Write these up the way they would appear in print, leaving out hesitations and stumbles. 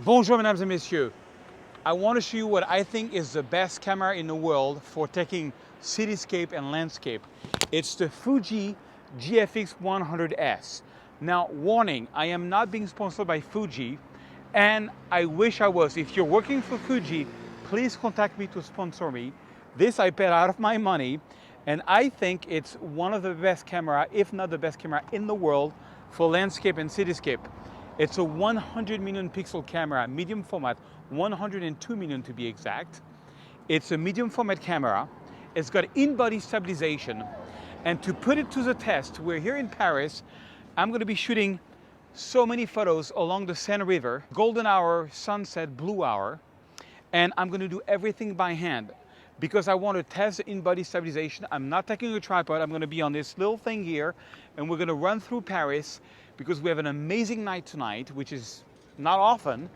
Bonjour, mesdames et messieurs. I want to show you what I think is the best camera in the world for taking cityscape and landscape. It's the FUJI GFX 100S. Now, warning, I am not being sponsored by Fuji, and I wish I was. If you're working for Fuji, please contact me to sponsor me. This I paid out of my money, and I think it's one of the best camera, if not the best camera in the world for landscape and cityscape. It's a 100 million pixel camera, medium format, 102 million to be exact. It's a medium format camera. It's got in-body stabilization. And to put it to the test, we're here in Paris. I'm going to be shooting so many photos along the Seine River, golden hour, sunset, blue hour. And I'm going to do everything by hand because I want to test the in-body stabilization. I'm not taking a tripod. I'm going to be on this little thing here, and we're going to run through Paris because we have an amazing night tonight, which is not often,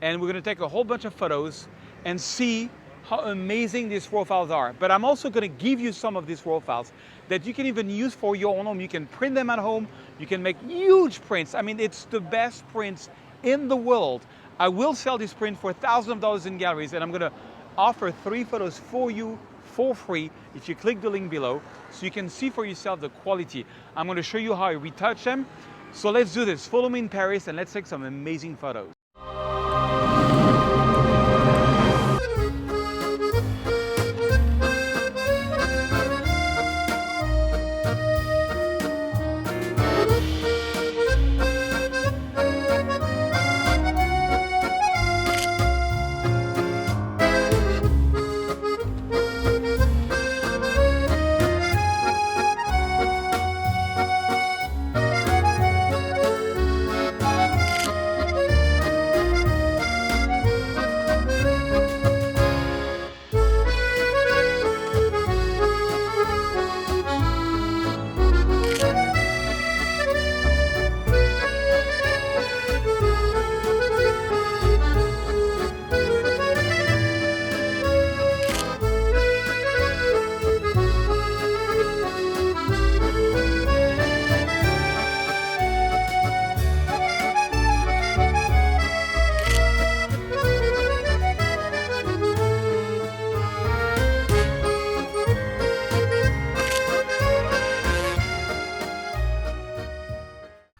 and we're going to take a whole bunch of photos and see how amazing these raw files are. But I'm also going to give you some of these raw files that you can even use for your own home. You can print them at home. You can make huge prints. I mean, it's the best prints in the world. I will sell this print for thousands of dollars in galleries, and I'm going to offer 3 photos for you for free if you click the link below so you can see for yourself the quality. I'm going to show you how I retouch them. So let's do this. Follow me in Paris and let's take some amazing photos.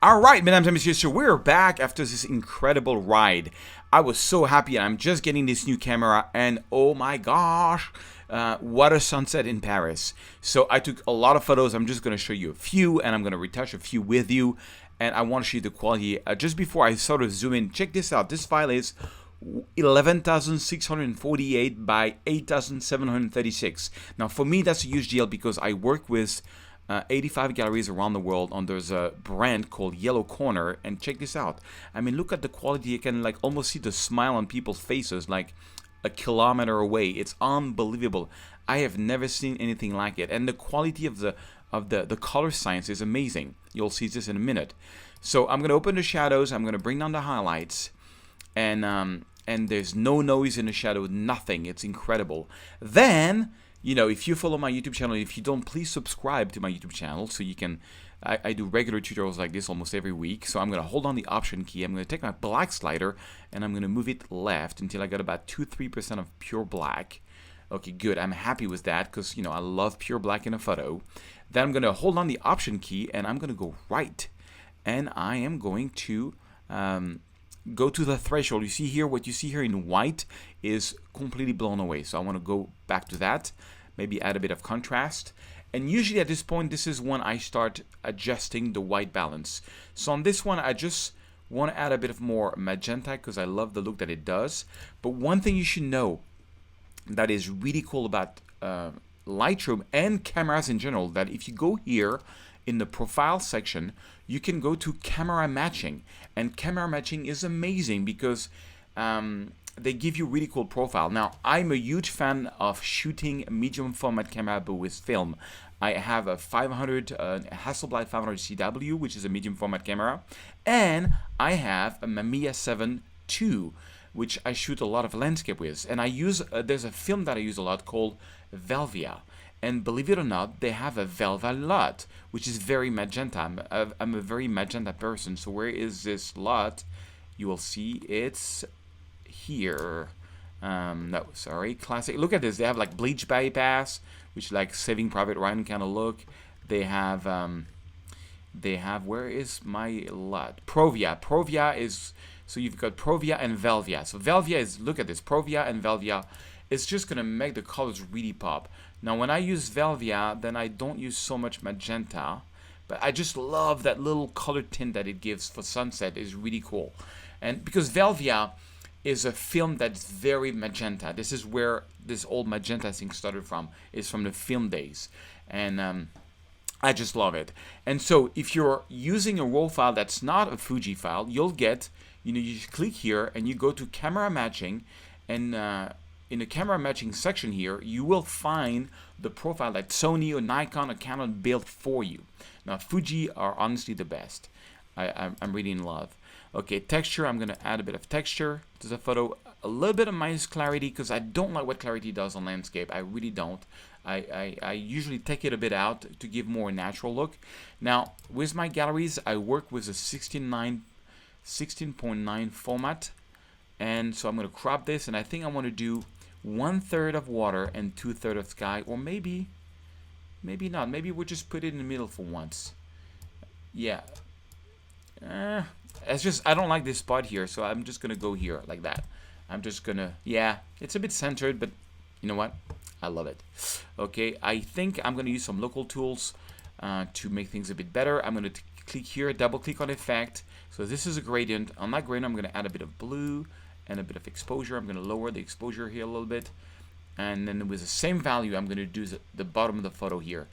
All right, mesdames et messieurs, so we're back after this incredible ride. I was so happy. I'm just getting this new camera, and oh my gosh, what a sunset in Paris. So I took a lot of photos. I'm just going to show you a few, and I'm going to retouch a few with you, and I want to show you the quality. Just before I sort of zoom in, check this out. This file is 11,648 by 8,736. Now, for me, that's a huge deal because I work with 85 galleries around the world under a brand called Yellow Corner, and check this out. I mean, look at the quality. You can like almost see the smile on people's faces like a kilometer away. It's unbelievable. I have never seen anything like it, and the quality of the color science is amazing. You'll see this in a minute. So I'm going to open the shadows. I'm going to bring down the highlights, and there's no noise in the shadow, nothing. It's incredible. Then, you know, if you follow my YouTube channel, if you don't, please subscribe to my YouTube channel so you can, I do regular tutorials like this almost every week. So I'm going to hold on the Option key. I'm going to take my black slider and I'm going to move it left until I got about 2-3% of pure black. Okay, good. I'm happy with that because, you know, I love pure black in a photo. Then I'm going to hold on the Option key and I'm going to go right. And I am going to go to the threshold. You see here, what you see here in white is completely blown away. So I want to go back to that, maybe add a bit of contrast. And usually at this point, this is when I start adjusting the white balance. So on this one, I just want to add a bit of more magenta because I love the look that it does. But one thing you should know that is really cool about Lightroom and cameras in general, that if you go here in the profile section, you can go to camera matching, and camera matching is amazing because they give you really cool profile. Now, I'm a huge fan of shooting medium format camera but with film. I have a 500 Hasselblad 500 CW, which is a medium format camera, and I have a Mamiya 7 II, which I shoot a lot of landscape with. And I use there's a film that I use a lot called Velvia. And believe it or not, they have a FUJI Lut, which is very magenta. I'm a very magenta person. So where is this Lut? You will see it's here. No, sorry, classic. Look at this. They have like bleach bypass, which is like Saving Private Ryan kind of look. They have where is my LUT? Provia. Provia is, so you've got Provia and Velvia. So Velvia is, look at this, Provia and Velvia. It's just gonna make the colors really pop. Now when I use Velvia, then I don't use so much magenta, but I just love that little color tint that it gives for sunset. Is really cool. And because Velvia is a film that's very magenta. This is where this old magenta thing started from. Is from the film days. And I just love it. And so if you're using a RAW file that's not a Fuji file, you'll get, you click here and you go to camera matching, and in the camera matching section here, you will find the profile that Sony or Nikon or Canon built for you. Now Fuji are honestly the best. I'm really in love. Okay, texture, I'm gonna add a bit of texture to the photo, a little bit of minus clarity, because I don't like what clarity does on landscape. I really don't. I usually take it a bit out to give more natural look. Now, with my galleries, I work with a 16.9 format, and so I'm gonna crop this, and I think I want to do 1/3 of water and 2/3 of sky, or maybe not. Maybe we'll just put it in the middle for once. Yeah. It's just, I don't like this spot here, so I'm just gonna go here like that. I'm just gonna, yeah, it's a bit centered, but you know what? I love it. Okay, I think I'm gonna use some local tools to make things a bit better. I'm gonna click here, double click on effect. So this is a gradient. On that gradient, I'm gonna add a bit of blue and a bit of exposure. I'm gonna lower the exposure here a little bit. And then with the same value, I'm gonna do the bottom of the photo here.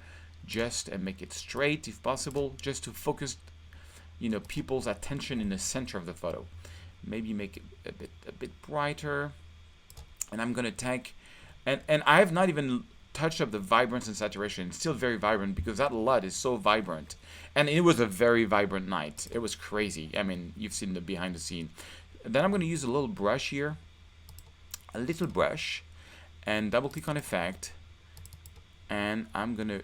Just and make it straight if possible, just to focus people's attention in the center of the photo. Maybe make it a bit brighter. And I'm gonna take, and I have not even touched up the vibrance and saturation. It's still very vibrant because that LUT is so vibrant. And it was a very vibrant night. It was crazy. I mean, you've seen the behind the scene. Then I'm gonna use a little brush here, a little brush, and double click on effect. And I'm gonna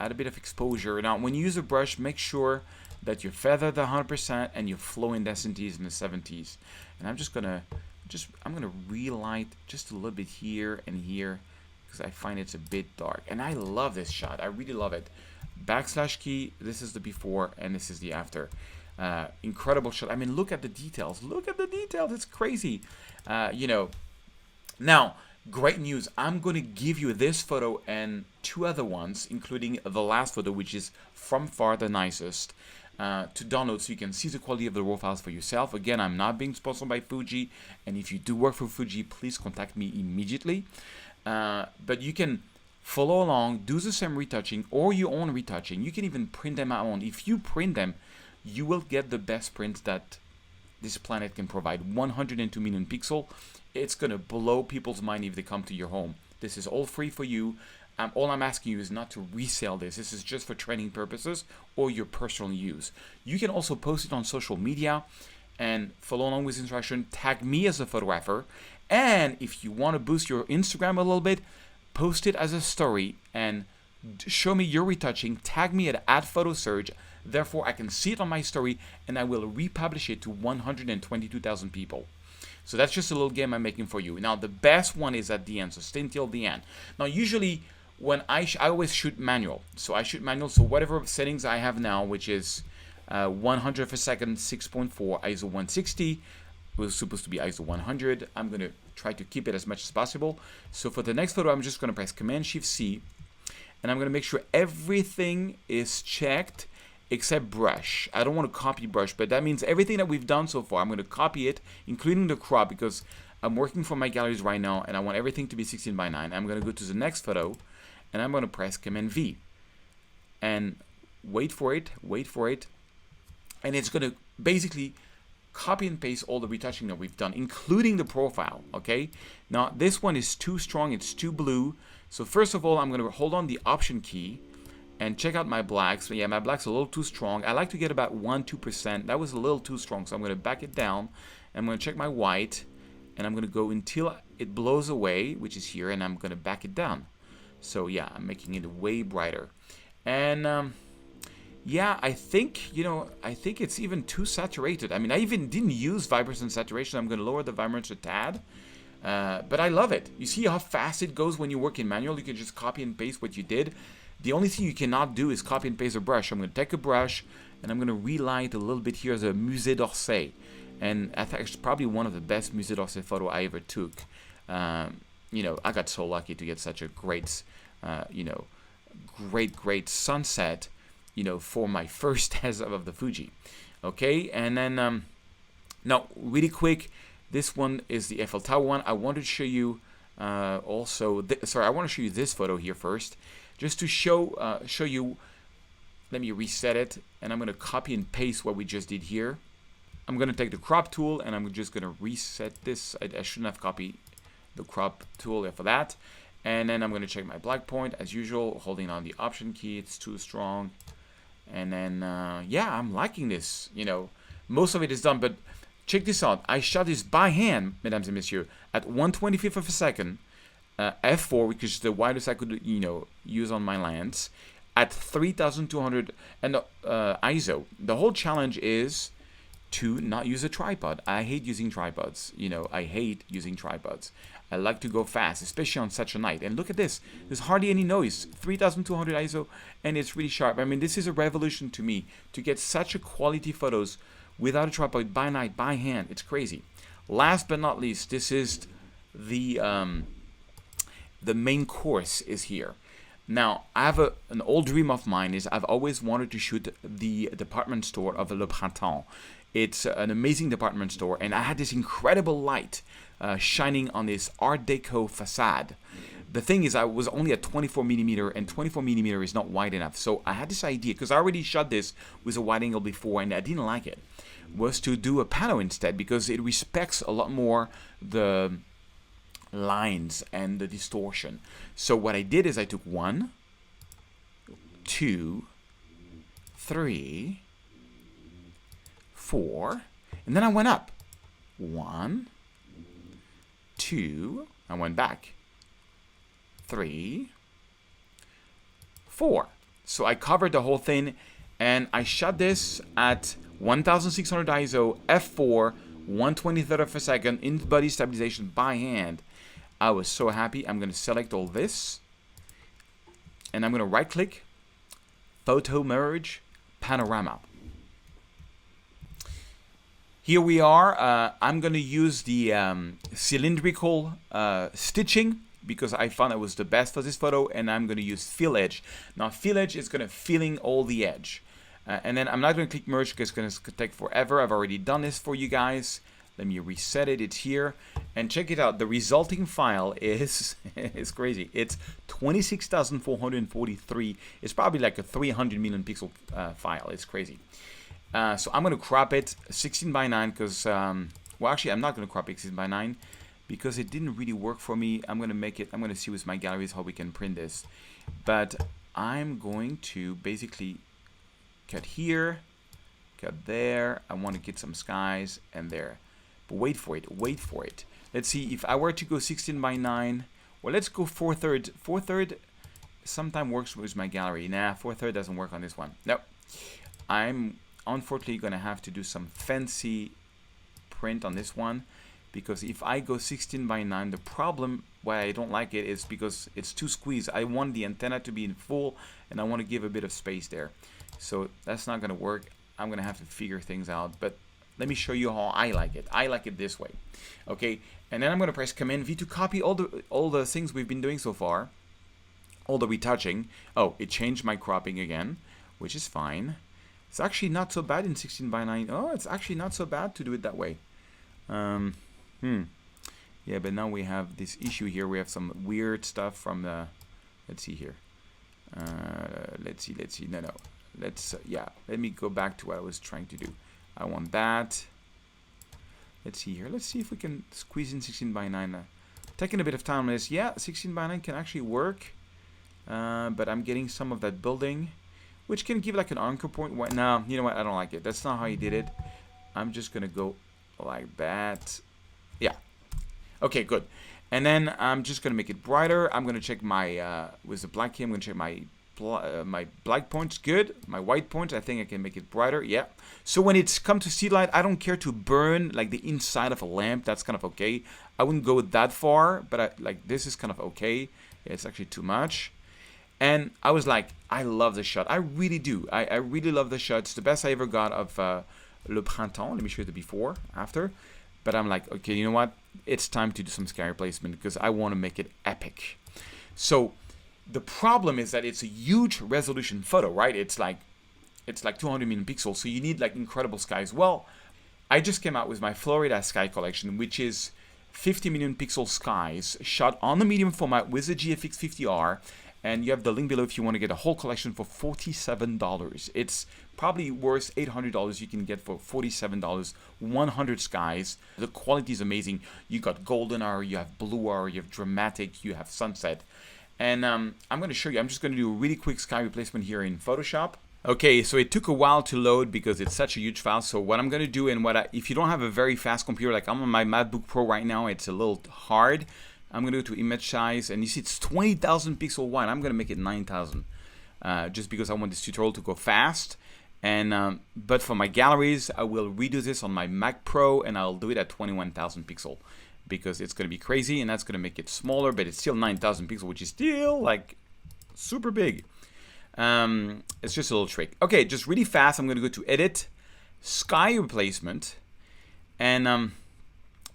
add a bit of exposure. Now, when you use a brush, make sure that you feather the 100% and your flow intensities in the 70s. And I'm just gonna relight just a little bit here and here because I find it's a bit dark. And I love this shot. I really love it. Backslash key. This is the before and this is the after. Incredible shot. I mean, look at the details. Look at the details. It's crazy. Now, great news. I'm going to give you this photo and two other ones, including the last photo, which is from far the nicest, to download so you can see the quality of the RAW files for yourself. Again, I'm not being sponsored by Fuji, and if you do work for Fuji, please contact me immediately. But you can follow along, do the same retouching or your own retouching. You can even print them out. If you print them, you will get the best print that this planet can provide. 102 million pixels. It's going to blow people's mind if they come to your home. This is all free for you. All I'm asking you is not to resell this. This is just for training purposes or your personal use. You can also post it on social media and follow along with instruction. Tag me as a photographer. And if you want to boost your Instagram a little bit, post it as a story and show me your retouching. Tag me at @photosurge. Therefore, I can see it on my story and I will republish it to 122,000 people. So that's just a little game I'm making for you. Now, the best one is at the end, so stay until the end. Now, usually, when I always shoot manual. So I shoot manual, so whatever settings I have now, which is 100 per second, 6.4, ISO 160, was supposed to be ISO 100. I'm going to try to keep it as much as possible. So for the next photo, I'm just going to press Command-Shift-C, and I'm going to make sure everything is checked except brush. I don't want to copy brush, but that means everything that we've done so far, I'm going to copy it, including the crop, because I'm working from my galleries right now, and I want everything to be 16:9. I'm going to go to the next photo, and I'm going to press Command-V, and wait for it, and it's going to basically copy and paste all the retouching that we've done, including the profile, okay? Now, this one is too strong, it's too blue, so first of all, I'm going to hold on the Option key, and check out my blacks. So yeah, my black's a little too strong. I like to get about 1-2%. That was a little too strong, so I'm going to back it down. I'm going to check my white, and I'm going to go until it blows away, which is here, and I'm going to back it down. So yeah, I'm making it way brighter. And Yeah, I think, I think it's even too saturated. I mean, I even didn't use vibrance and saturation. I'm going to lower the vibrance a tad. But I love it. You see how fast it goes when you work in manual? You can just copy and paste what you did. The only thing you cannot do is copy and paste a brush. I'm going to take a brush and I'm going to relight a little bit here as a Musée d'Orsay. And I think it's probably one of the best Musée d'Orsay photo I ever took. I got so lucky to get such a great, great sunset, for my first test of the Fuji. Okay, and then now really quick, this one is the Eiffel Tower one. I wanted to show you also. I want to show you this photo here first, just to show you. Let me reset it, and I'm going to copy and paste what we just did here. I'm going to take the crop tool, and I'm just going to reset this. I shouldn't have copied the crop tool for that. And then I'm going to check my black point as usual, holding on the Option key. It's too strong. And then yeah, I'm liking this. Most of it is done, but check this out. I shot this by hand, mesdames et messieurs, at 1/25th of a second, f4, which is the widest I could, use on my lens, at 3,200 and ISO. The whole challenge is to not use a tripod. I hate using tripods. I hate using tripods. I like to go fast, especially on such a night. And look at this. There's hardly any noise. 3,200 ISO, and it's really sharp. I mean, this is a revolution to me, to get such a quality photos without a tripod, by night, by hand. It's crazy. Last but not least, this is the main course is here. Now, I have an old dream of mine is I've always wanted to shoot the department store of Le Printemps. It's an amazing department store, and I had this incredible light shining on this Art Deco facade. The thing is, I was only at 24mm, and 24mm is not wide enough. So I had this idea, because I already shot this with a wide angle before, and I didn't like it, was to do a pano instead, because it respects a lot more the lines and the distortion. So what I did is I took 1, 2, 3, 4, and then I went up. 1, 2, I went back. 3, 4. So I covered the whole thing, and I shot this at 1,600 ISO, f4, 1/23 of a second, in body stabilization by hand. I was so happy. I'm going to select all this, and I'm going to right click, photo merge, panorama. Here we are. I'm going to use the cylindrical stitching, because I found it was the best for this photo, and I'm going to use fill edge. Now fill edge is going to filling all the edge. And then I'm not going to click merge because it's going to take forever. I've already done this for you guys. Let me reset it. It's here. And check it out. The resulting file is it's crazy. It's 26,443. It's probably like a 300 million pixel file. It's crazy. So I'm going to crop it 16:9 because, well, actually, I'm not going to crop it 16:9 because it didn't really work for me. I'm going to make it, I'm going to see with my galleries how we can print this. But I'm going to basically cut here, cut there. I want to get some skies and there. But wait for it, wait for it. Let's see, if I were to go 16:9, well, let's go 4/3. 4/3 sometimes works with my gallery. Nah, 4/3 doesn't work on this one. No, I'm unfortunately going to have to do some fancy print on this one, because if I go 16:9, the problem why I don't like it is because it's too squeezed. I want the antenna to be in full, and I want to give a bit of space there. So that's not going to work. I'm going to have to figure things out, but let me show you how I like it. I like it this way. Okay, and then I'm going to press Command V to copy all the things we've been doing so far, all the retouching. Oh, it changed my cropping again, which is fine. It's actually not so bad in 16:9. Oh, it's actually not so bad to do it that way. Yeah, but now we have this issue here. We have some weird stuff from the, let's see here. Let's see. No. Yeah, let me go back to what I was trying to do. I want that. Let's see here. Let's see if we can squeeze in 16:9. Taking a bit of time on this. Yeah, 16:9 can actually work. But I'm getting some of that building, which can give like an anchor point. No, you know what? I don't like it. That's not how you did it. I'm just going to go like that. Yeah. Okay, good. And then I'm just going to make it brighter. I'm going to check my, with the black key, I'm going to check my my black point's good. My white point, I think I can make it brighter. Yeah. So when it's come to city light, I don't care to burn like the inside of a lamp. That's kind of okay. I wouldn't go that far, but like this is kind of okay. Yeah, it's actually too much. And I was like, I love this shot. I really do. I really love the shot. It's the best I ever got of Le Printemps. Let me show you the before, after. But I'm like, okay, you know what? It's time to do some sky replacement because I want to make it epic. So the problem is that it's a huge resolution photo, right? It's like 200 million pixels. So you need like incredible skies. Well, I just came out with my Florida sky collection, which is 50 million pixel skies shot on the medium format with the GFX 50R. And you have the link below if you want to get a whole collection for $47. It's probably worth $800 you can get for $47, 100 skies. The quality is amazing. You got golden hour, you have blue hour, you have dramatic, you have sunset. And I'm going to show you, I'm just going to do a really quick sky replacement here in Photoshop. Okay, so it took a while to load because it's such a huge file. So what I'm going to do, and if you don't have a very fast computer, like I'm on my MacBook Pro right now, it's a little hard. I'm going to go to image size, and you see it's 20,000 pixel wide. I'm going to make it 9,000 just because I want this tutorial to go fast. And but for my galleries, I will redo this on my Mac Pro, and I'll do it at 21,000 pixel because it's going to be crazy, and that's going to make it smaller, but it's still 9,000 pixel, which is still like super big. It's just a little trick. Okay, just really fast, I'm going to go to Edit, Sky Replacement, and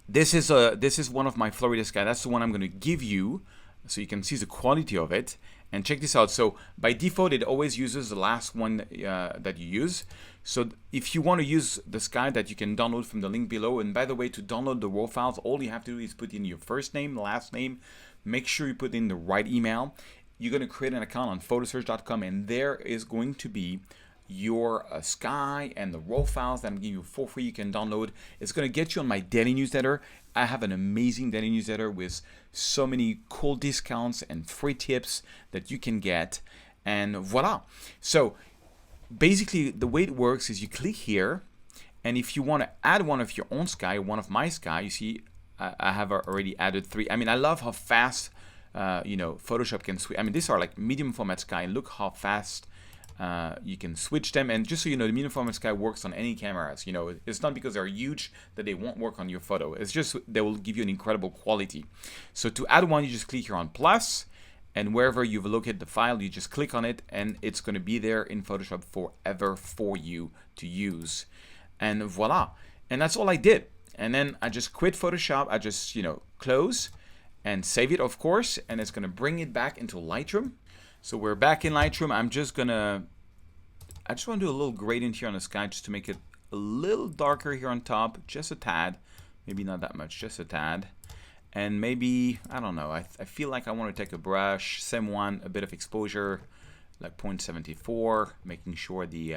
this is one of my Florida sky. That's the one I'm going to give you, so you can see the quality of it. And check this out. So by default, it always uses the last one that you use. So if you want to use the sky that you can download from the link below, and by the way, to download the raw files, all you have to do is put in your first name, last name. Make sure you put in the right email. You're going to create an account on photosearch.com, and there is going to be your sky and the raw files that I'm giving you for free. You can download. It's going to get you on my daily newsletter. I have an amazing daily newsletter with so many cool discounts and free tips that you can get, and voila. So basically the way it works is you click here, and if you want to add one of your own sky, one of my sky, you see I have already added 3. I mean, I love how fast Photoshop can switch. I mean, these are like medium format sky. Look how fast you can switch them. And just so you know, the medium format sky works on any cameras. You know, it's not because they're huge that they won't work on your photo. It's just they will give you an incredible quality. So to add one, you just click here on plus, and wherever you've located the file, you just click on it, and it's going to be there in Photoshop forever for you to use. And voila. And that's all I did. And then I just quit Photoshop. I just, close and save it, of course, and it's going to bring it back into Lightroom. So we're back in Lightroom. I just want to do a little gradient here on the sky just to make it a little darker here on top, just a tad, maybe not that much, just a tad. And maybe, I don't know, I feel like I want to take a brush, same one, a bit of exposure, like 0.74, making sure the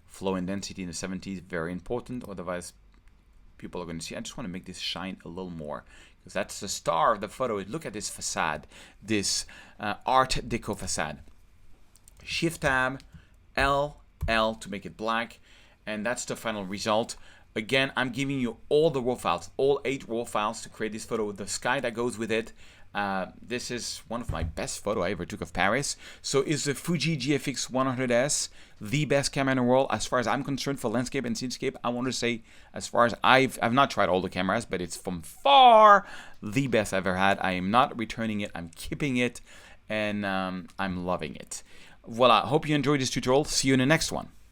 flow and density in the 70s is very important, otherwise people are going to see. I just want to make this shine a little more, because that's the star of the photo. Look at this facade, this Art Deco facade. Shift Tab, L to make it black, and that's the final result. Again, I'm giving you all the raw files, all 8 raw files to create this photo with the sky that goes with it. This is one of my best photos I ever took of Paris. So is the FUJI GFX 100S the best camera in the world? As far as I'm concerned, for landscape and cityscape, I want to say, as far as I've not tried all the cameras, but it's from far the best I've ever had. I am not returning it. I'm keeping it, and I'm loving it. Voila. Hope you enjoyed this tutorial. See you in the next one.